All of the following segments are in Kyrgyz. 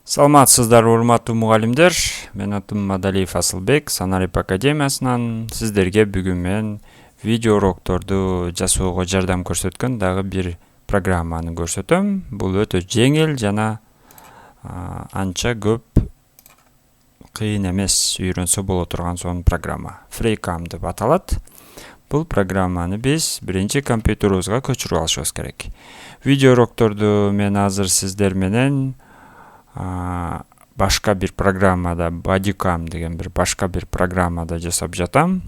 Саламатсыздар, урматтуу мугалимдер. Мен атым Мадалиев Асылбек, Санарип Академиясынан сиздерге бүгүн мен видео урокторду жасоого жардам көрсөткөн дагы бир программаны көрсөтөм. Бул өтө жеңил жана анча көп кыйын эмес, үйрөнсө боло турган сонун программа. FreeCam деп аталат. Бул программаны биз биринчи компьютерибизге көчүрүп алышыбыз керек. Видео урокторду мен азыр сиздер менен башка бир программада, Bodycam деген башка бир программада жасап жатам.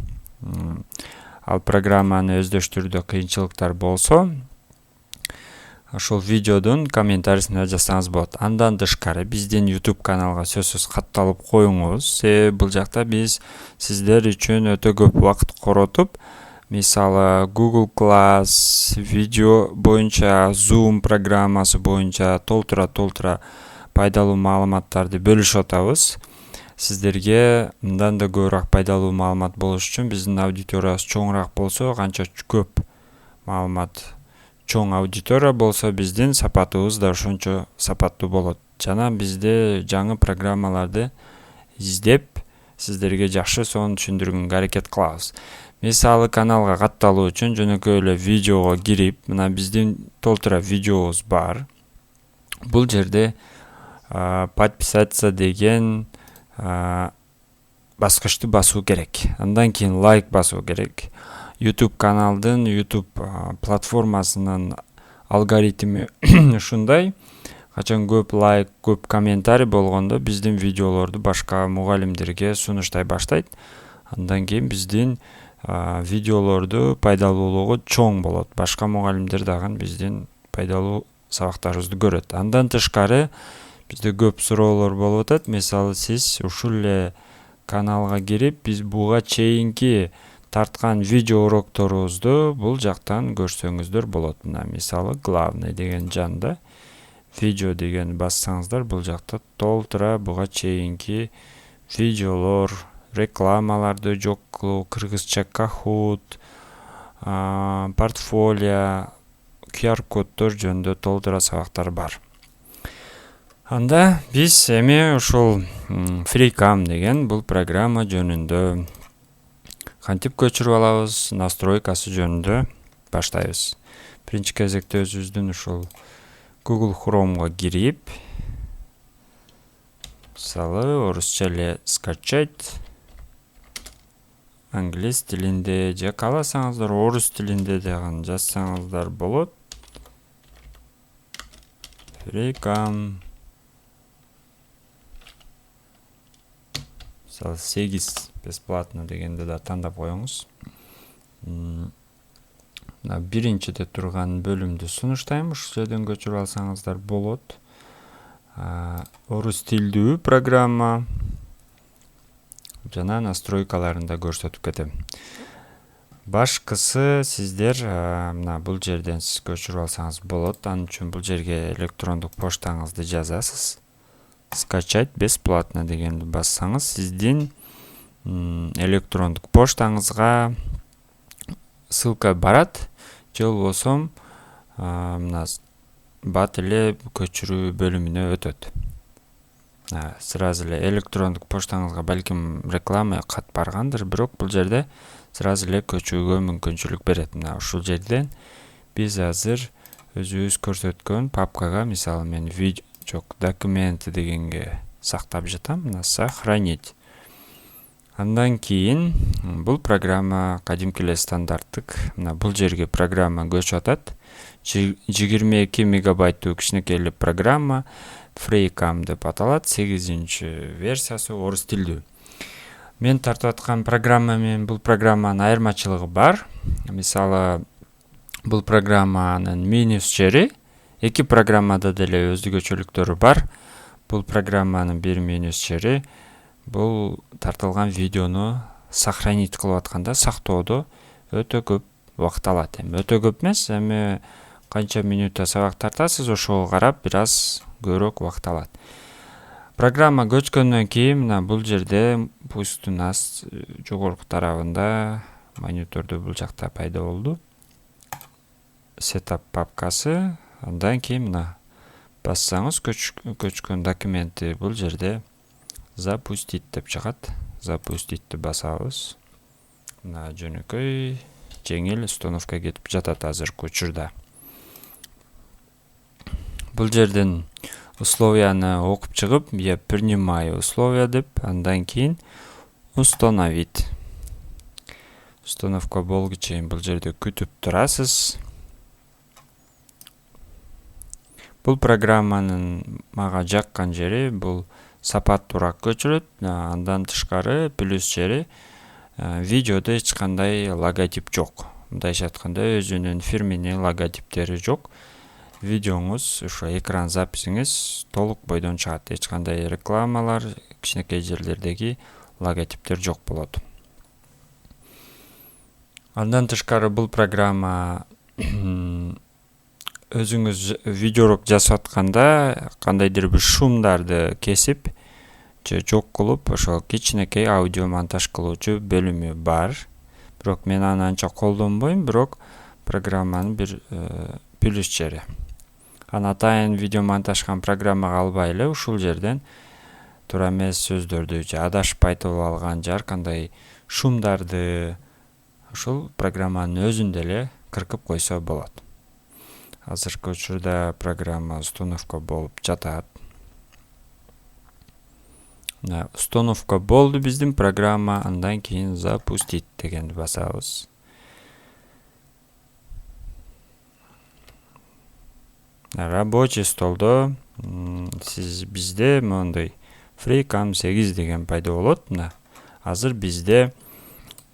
Ал программаны өздөштүрүүдө кыйынчылыктар болсо, ошол видеодун комментарийсине жазсаңыз болот. Андан тышкары биздин YouTube каналга сөзсүз катталып коюңуз. Бул жакта биз сиздер үчүн өтө көп убакыт коротуп, мисалы Google Class видео боюнча, Zoom программасы боюнча толтура пайдалуу маалыматтарды бөлүшүп атабыз. Сиздерге мындан да көбүрөөк пайдалуу маалымат болуш үчүн биздин аудиториябыз чоңураак болсо, канча көп маалымат, чоң аудитория болсо биздин сапатыбыз да ошончо сапаттуу болот. Жана бизде жаңы программаларды издеп, сиздерге жакшы сонун түшүндүргөнгө аракет кылабыз. Мисалы каналга катталуу үчүн жөнөкөй эле видеого кирип, мына биздин толтура видеобуз бар. Бул жерде подписаться деген баскычты басуу керек. Андан кийин лайк басуу керек. YouTube каналдын, YouTube платформасынын алгоритми ушундай. Качан көп лайк, көп комментарий болгондо биздин видеолорду башка мугалимдерге сунуштай баштайт. Андан кийин биздин видеолорду пайдалуулугу чоң болот. Башка мугалимдер дагы биздин пайдалуу сабактарыбызды көрөт. Андан тышкары бизде көп суроолор болуп атат. Мисалы сиз ушул эле каналга кирип, биз буга чейинки тарткан видео урокторубузду бул жактан көрсөңүздөр болот. Мисалы главный деген жанда видео деген бассаңыздар, бул жакта толтура буга чейинки видеолор, рекламаларды жок кылуу, кыргызча Kahoot, портфолио, QR-коддор жөнүндө толтура сабактар бар. Анда биз эми ушул FreeCam деген бул программа жөнүндө кантип көчүрүп алабыз, настройкасы жөнүндө баштайбыз. Биринчи кезекте өзүбүздүн ушул Google Chrome'га кирип, мисалы орусча эле скачать, англис тилинде же кааласаңыздар орус тилинде дагы жазсаңыздар болот. FreeCam 8 бесплатно дегенде да тандап коюңуз. Биринчиде турган бөлүмдү сунуштайм, ушул жерден көчүрүп алсаңыздар болот. Орус тилдүү программа жана настройкаларында көрсөтүп кетем. Башкысы сиздер мына бул жерден сиз көчүрүп алсаңыз болот. Анын үчүн бул жерге электрондук поштаңызды жазасыз. Скачать бесплатно дегенди бассаңыз, сиздин электрондук поштаңызга ссылка барат, же болбосо мына бат эле көчүрүү бөлүмүнө өтөт. Сразу эле электрондук поштаңызга балким реклама кат баргандыр, бирок бул жерде сразу эле көчүүгө мүмкүнчүлүк берет. Мына ушул жерден биз азыр өзүбүз көрсөткөн папкага, мисалы мен документы дегенге сактап жатам, мына сохранить. Андан кийин бул программа кадимки эле стандарттык, мына бул жерге программа көчүп атат. 22 мегабайттуу кичинекей эле программа, FreeCam деп аталат, 8-чи версиясы орус тилдүү. Мен тартып аткан программа менен бул программанын айырмачылыгы бар. Мисалы бул программанын минус жери, эки программада деле өзгөчөлүктөрү бар. Бул программанын бир минус жери бул тартылган видеону сохранить кылып атканда, сактоодо өтө көп убакыт алат. Өтө көп эмес, эми канча минутта сабак тартасыз, ошого карап бир аз көбүрөөк убакыт алат. Программа көчкөндөн кийин мына бул жерде пустун жогорку тарабында монитордо бул жакта пайда болду. Setup папкасы, андан кийин мына бассаңыз көчкөн документти бул жерде запустить деп чыгат. Запуститти басабыз. Мына жөнөкөй, жеңил установка кетип жатат азыркы учурда. Бул жерден условияны окуп чыгып, я принимаю условия деп, андан кийин установить. Установка болгу чейин бул жерде күтүп турасыз. Бул программанын мага жаккан жери бул сапаттуураак көчүрөт. Андан тышкары плюс жери видеодо эч кандай логотип жок. Мындайча айтканда өзүнүн фирменный логотиптери жок. Видеоңуз, ошо экран записиңиз толук бойдон чыгат. Эч кандай рекламалар, кичинекей жерлердеги логотиптер жок болот. Андан тышкары бул программа өзүңүз видеорок жасап атканда кандайдыр бир шумдарды кесип же жок кылып, ошо кичинекей аудио монтаж кылуучу бөлүмү бар. Бирок мен аны анча колдонбойм, бирок программанын бир плюс жери. Аны атайын видео монтажган программага албай эле ушул жерден туура эмес сөздөрдү же адашып айтып алган жар кандай шумдарды ушул программанын өзүндө эле кыркып койсо болот. Азыркы учурда программа установка болуп жатат. Установка болду биздин программа, андан кийин запустить дегенди басабыз. Рабочий столдо сиз бизде мондой FreeCam 8 деген пайда болот. Азыр бизде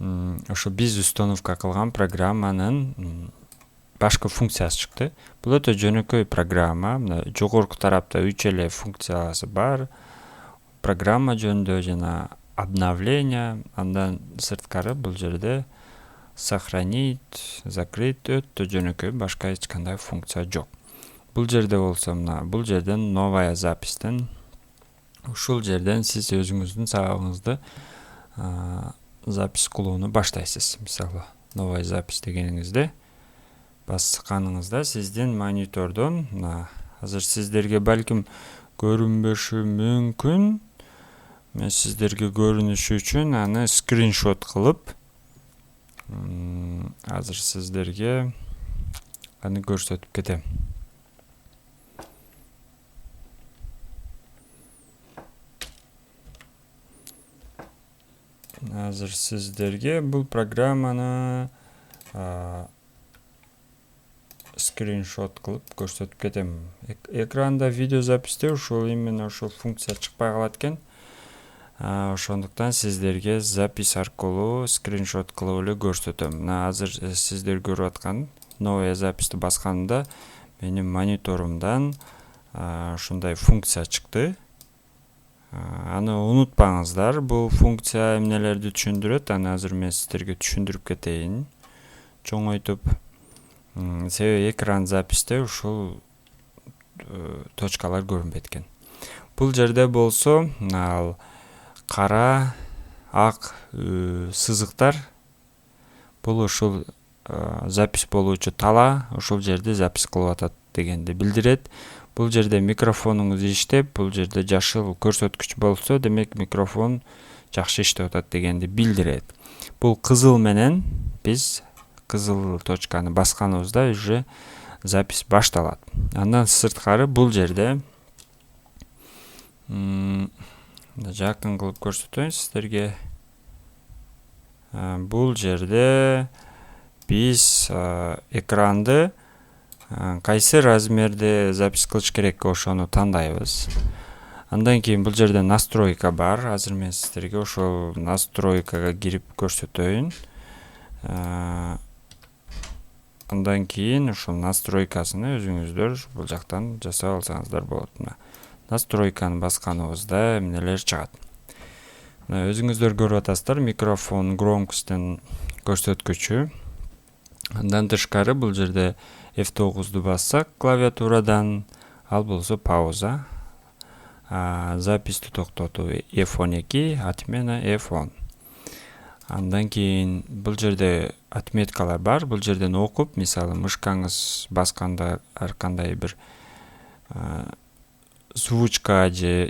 ошо биз установка кылган программанын башка функциясы чыкты. Бул өтө жөнөкөй программа. Жогорку тарапта 3 эле функциясы бар. Программа жөнүндө жана обновление, андан сырткары бул жерде сохранить, закрыть өтө жөнөкөй, башка эч кандай функция жок. Бул жерде болсо бул жерден новая запистен ушул жерден сиз өзүңүздүн сабагыңызды запись кылууну баштайсыз. Мисалы, новая запись дегениңизде басканыңызда сиздин монитордон азыр сиздерге балким көрүнбөшү мүмкүн. Мен сиздерге көрүнүшү үчүн аны скриншот кылып азыр сиздерге аны көрсөтүп кетем. Азыр сиздерге бул программаны скриншот кылып көрсөтүп кетем. Экранда видео записте ушул именно ушул функция чыкпай калат экен. Ошондуктан сиздерге запись аркылуу скриншот кылып эле көрсөтөм. Азыр сиздер көрүп аткан новая записти басканда менин мониторумдан ушундай функция чыкты. Аны унутпаңыздар, бул функция эмнелерди түшүндүрөт. Аны азыр мен сиздерге түшүндүрүп кетейин. Чоңойтуп, себеби экран записте ушул точкалар көрүнбөйт экен. Бул жерде болсо, ал кара, ак сызыктар, бул ушул запись болуучу тала ушул жерде запись кылып атат дегенди билдирет. Бул жерде микрофонуңуз иштеп, бул жерде жашыл көрсөткүч болсо, демек микрофон жакшы иштеп атат дегенди билдирет. Бул кызыл менен биз кызыл точканы басканыбызда уже запись башталат. Андан сырткары бул жерде жакын кылып көрсөтөйүн сиздерге. Бул жерде биз экранды кайсы размерде запись кылыш керек ошону тандайбыз. Андан кийин бул жерде настройка бар. Азыр мен сиздерге ошол настройкага кирип көрсөтөйүн. Андан кийин ошол настройкасыны өзүңүздөр бул жактан жасап алсаңыздар болот. Настройканы басканыбызда эмнелер чыгат. Өзүңүздөр көрүп атасыздар, микрофон громкостун көрсөткүчү. Андан тышкары бул жерде F9-ду бассак клавиатурадан, ал болсо пауза. Записти токтотуу F12, отмена F10. Андан кийин бул жерде отметкалар бар. Бул жерден окуп, мисалы мышкаңыз басканда ар кандай бир звучка же